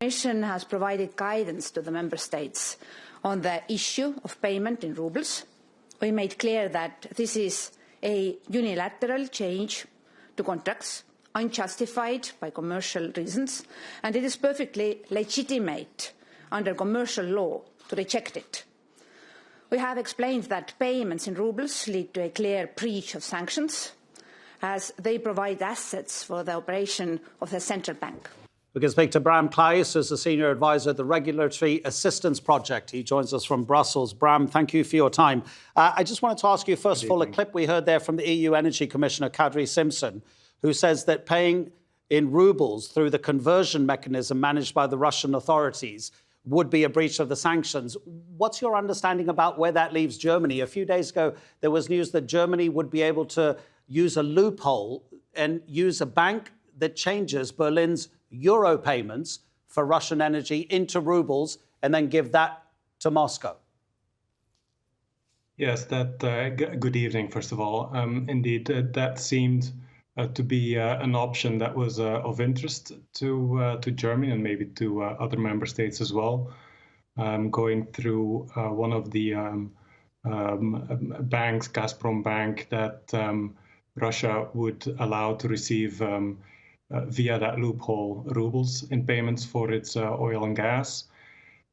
Commission has provided guidance to the Member States on the issue of payment in rubles. We made clear that this is a unilateral change to contracts, unjustified by commercial reasons, and it is perfectly legitimate under commercial law to reject it. We have explained that payments in rubles lead to a clear breach of sanctions, as they provide assets for the operation of the central bank. We can speak to Bram Claeys, who's the Senior Advisor at the Regulatory Assistance Project. He joins us from Brussels. Bram, thank you for your time. I just wanted to ask you, first of all, a clip we heard there from the EU Energy Commissioner, Kadri Simpson, who says that paying in rubles through the conversion mechanism managed by the Russian authorities would be a breach of the sanctions. What's your understanding about where that leaves Germany? A few days ago, there was news that Germany would be able to use a loophole and use a bank that changes Berlin's euro payments for Russian energy into rubles and then give that to Moscow. Yes, good evening, first of all. Indeed, that seemed to be an option that was of interest to Germany and maybe to other member states as well. Going through one of the banks, Gazprom Bank, that Russia would allow to receive via that loophole rubles in payments for its oil and gas.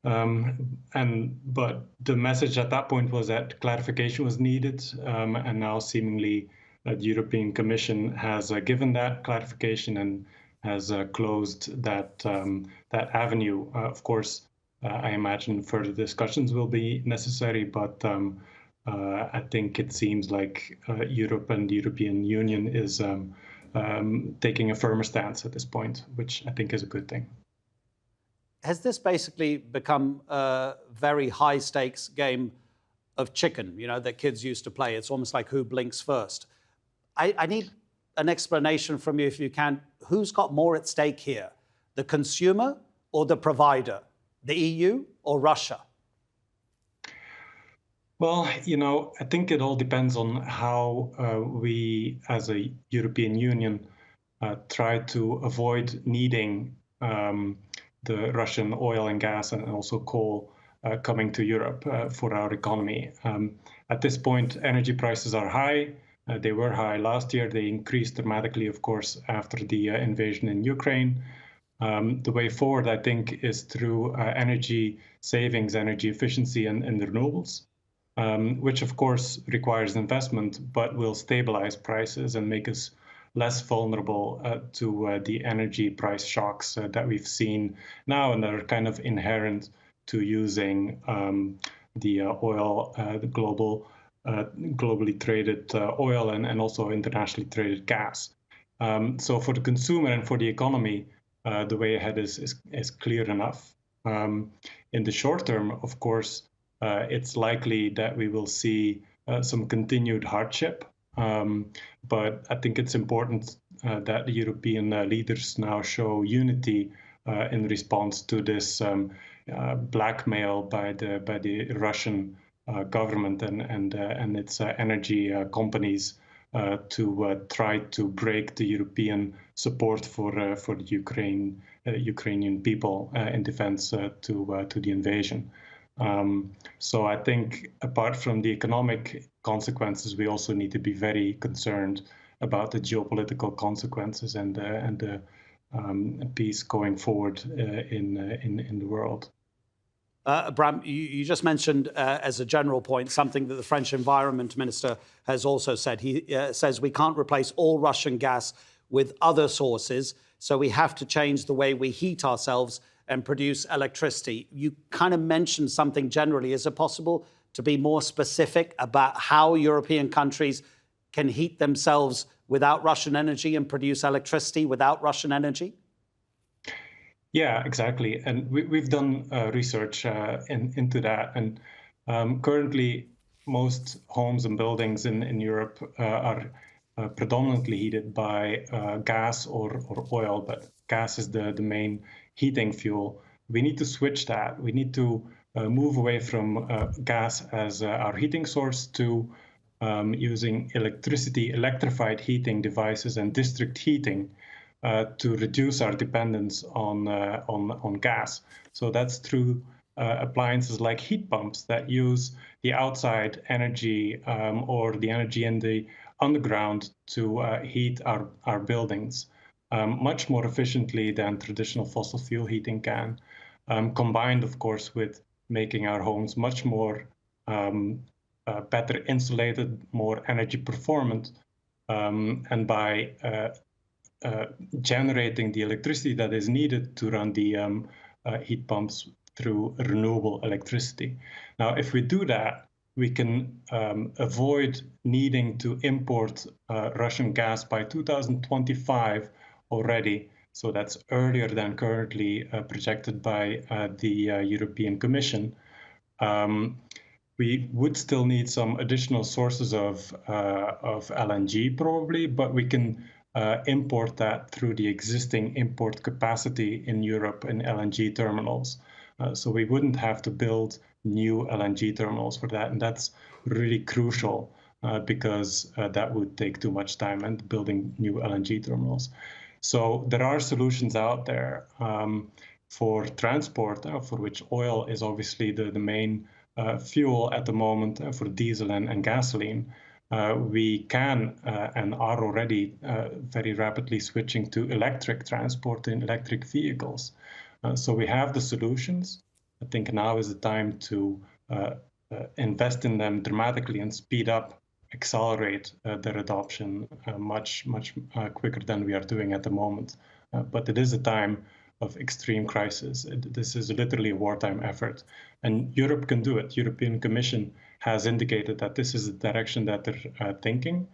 But the message at that point was that clarification was needed, and now seemingly the European Commission has given that clarification and has closed that avenue. Of course, I imagine further discussions will be necessary, but I think it seems like Europe and the European Union is taking a firmer stance at this point, which I think is a good thing. Has this basically become a very high stakes game of chicken, that kids used to play? It's almost like who blinks first. I need an explanation from you, if you can. Who's got more at stake here? The consumer or the provider? The EU or Russia? Well, I think it all depends on how we, as a European Union, try to avoid needing the Russian oil and gas and also coal coming to Europe for our economy. At this point, energy prices are high. They were high last year. They increased dramatically, of course, after the invasion in Ukraine. The way forward, I think, is through energy savings, energy efficiency, and renewables. Which, of course, requires investment, but will stabilize prices and make us less vulnerable to the energy price shocks that we've seen now and that are kind of inherent to using the oil, the globally traded oil and also internationally traded gas. So for the consumer and for the economy, the way ahead is clear enough. In the short term, of course, it's likely that we will see some continued hardship. But I think it's important that the European leaders now show unity in response to this blackmail by the Russian government and its energy companies to try to break the European support for the Ukrainian people in defense to the invasion. So I think apart from the economic consequences, we also need to be very concerned about the geopolitical consequences and the peace going forward in the world. Bram, you just mentioned as a general point something that the French Environment Minister has also said. He says we can't replace all Russian gas with other sources, so we have to change the way we heat ourselves and produce electricity. You kind of mentioned something generally. Is it possible to be more specific about how European countries can heat themselves without Russian energy and produce electricity without Russian energy? Yeah, exactly. And we've done research into that. And currently, most homes and buildings in Europe are predominantly heated by gas or oil, but gas is the main heating fuel. We need to switch that. We need to move away from gas as our heating source to using electrified heating devices and district heating to reduce our dependence on gas. So that's through appliances like heat pumps that use the outside energy or the energy in the underground to heat our buildings much more efficiently than traditional fossil fuel heating can, combined, of course, with making our homes much more better insulated, more energy performant, and by generating the electricity that is needed to run the heat pumps through renewable electricity. Now, if we do that, we can avoid needing to import Russian gas by 2025 already. So that's earlier than currently projected by the European Commission. We would still need some additional sources of LNG probably, but we can import that through the existing import capacity in Europe in LNG terminals. So we wouldn't have to build new LNG terminals for that. And that's really crucial because that would take too much time and building new LNG terminals. So there are solutions out there for transport, for which oil is obviously the main fuel at the moment for diesel and gasoline. We can and are already very rapidly switching to electric transport and electric vehicles. So we have the solutions. I think now is the time to invest in them dramatically and speed up, accelerate their adoption much quicker than we are doing at the moment. But it is a time of extreme crisis. This is literally a wartime effort. And Europe can do it. European Commission has indicated that this is the direction that they're thinking.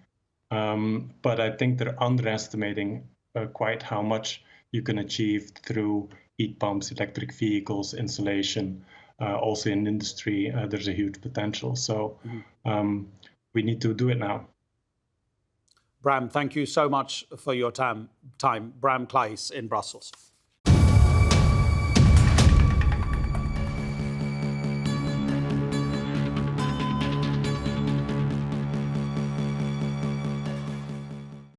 But I think they're underestimating quite how much you can achieve through heat pumps, electric vehicles, insulation. Also in industry, there's a huge potential. So we need to do it now. Bram, thank you so much for your time. Bram Claeys in Brussels.